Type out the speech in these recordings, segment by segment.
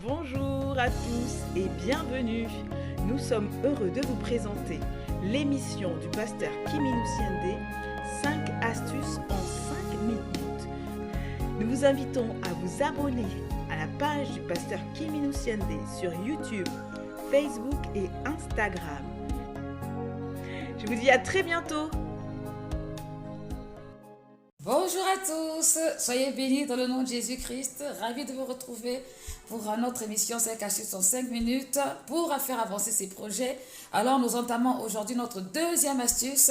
Bonjour à tous et bienvenue. Nous sommes heureux de vous présenter l'émission du pasteur Kimino Siende, 5 astuces en 5 minutes. Nous vous invitons à vous abonner à la page du pasteur Kimino Siende sur YouTube, Facebook et Instagram. Je vous dis à très bientôt. Bonjour à tous, soyez bénis dans le nom de Jésus-Christ. Ravi de vous retrouver pour notre émission 5 astuces en 5 minutes pour faire avancer ces projets. Alors nous entamons aujourd'hui notre deuxième astuce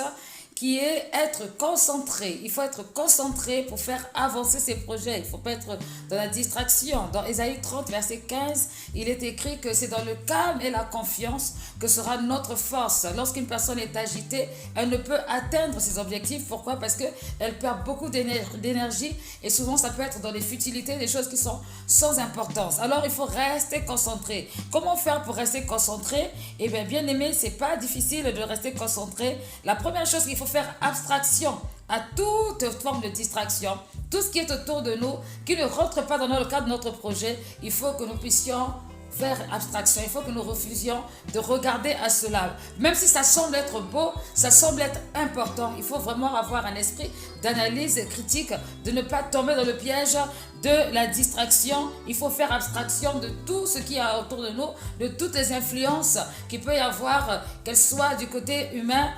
qui est être concentré. Il faut être concentré pour faire avancer ses projets. Il ne faut pas être dans la distraction. Dans Ésaïe 30, verset 15, il est écrit que c'est dans le calme et la confiance que sera notre force. Lorsqu'une personne est agitée, elle ne peut atteindre ses objectifs. Pourquoi? Parce qu'elle perd beaucoup d'énergie et souvent ça peut être dans les futilités, des choses qui sont sans importance. Alors il faut rester concentré. Comment faire pour rester concentré? Eh bien aimé, c'est pas difficile de rester concentré. La première chose qu'il faut faire abstraction à toute forme de distraction, tout ce qui est autour de nous, qui ne rentre pas dans le cadre de notre projet. Il faut que nous puissions faire abstraction, il faut que nous refusions de regarder à cela. Même si ça semble être beau, ça semble être important, il faut vraiment avoir un esprit d'analyse critique, de ne pas tomber dans le piège de la distraction. Il faut faire abstraction de tout ce qui est autour de nous, de toutes les influences qu'il peut y avoir, qu'elles soient du côté humain,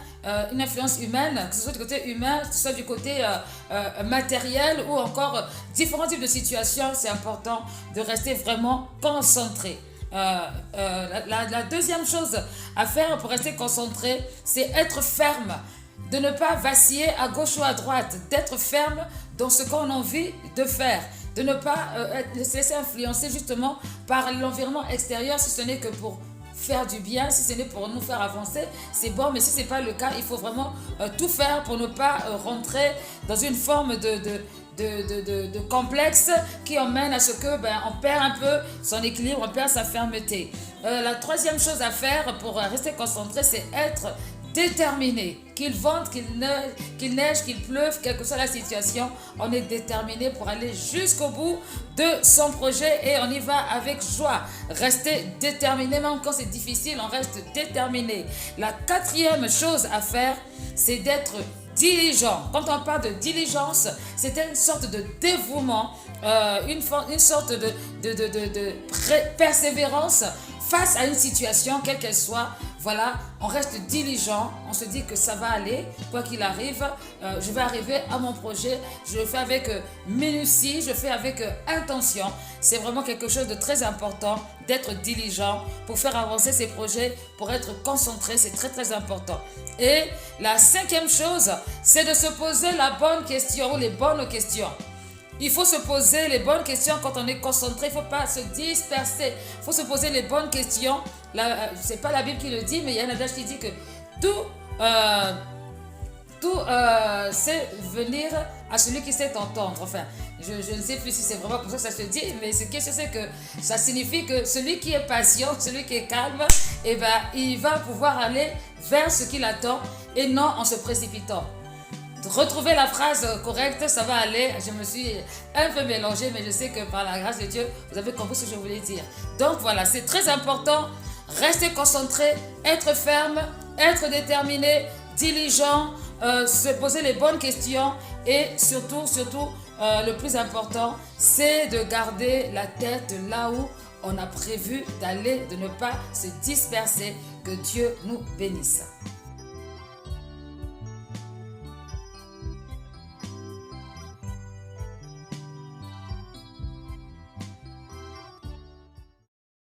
une influence humaine, que ce soit du côté humain, que ce soit du côté matériel ou encore différents types de situations. C'est important de rester vraiment concentré. La deuxième chose à faire pour rester concentré, c'est être ferme, de ne pas vaciller à gauche ou à droite, d'être ferme dans ce qu'on a envie de faire, de ne pas se laisser influencer justement par l'environnement extérieur si ce n'est que pour faire du bien, si ce n'est pour nous faire avancer, c'est bon, mais si ce n'est pas le cas, il faut vraiment tout faire pour ne pas rentrer dans une forme de complexe qui emmène à ce que on perd un peu son équilibre, on perd sa fermeté. La troisième chose à faire pour rester concentré, c'est être déterminé. Qu'il vente, qu'il neige, qu'il pleuve, quelle que soit la situation, on est déterminé pour aller jusqu'au bout de son projet et on y va avec joie. Rester déterminé, même quand c'est difficile, on reste déterminé. La quatrième chose à faire, c'est d'être diligent. Quand on parle de diligence, c'est une sorte de dévouement, une sorte de persévérance face à une situation, quelle qu'elle soit. Voilà, on reste diligent, on se dit que ça va aller, quoi qu'il arrive, je vais arriver à mon projet, je le fais avec minutie, je le fais avec intention. C'est vraiment quelque chose de très important d'être diligent pour faire avancer ses projets, pour être concentré, c'est très très important. Et la cinquième chose, c'est de se poser la bonne question ou les bonnes questions. Il faut se poser les bonnes questions quand on est concentré. Il ne faut pas se disperser. Il faut se poser les bonnes questions. Ce n'est pas la Bible qui le dit, mais il y a un adage qui dit que tout sait venir à celui qui sait entendre. Enfin, je ne sais plus si c'est vraiment comme ça que ça se dit, mais ce qui est sûr, c'est que ça signifie que celui qui est patient, celui qui est calme, il va pouvoir aller vers ce qu'il attend et non en se précipitant. Retrouver la phrase correcte, ça va aller. Je me suis un peu mélangée, mais je sais que par la grâce de Dieu, vous avez compris ce que je voulais dire. Donc voilà, c'est très important. Rester concentré, être ferme, être déterminé, diligent, se poser les bonnes questions et surtout, le plus important, c'est de garder la tête là où on a prévu d'aller, de ne pas se disperser. Que Dieu nous bénisse.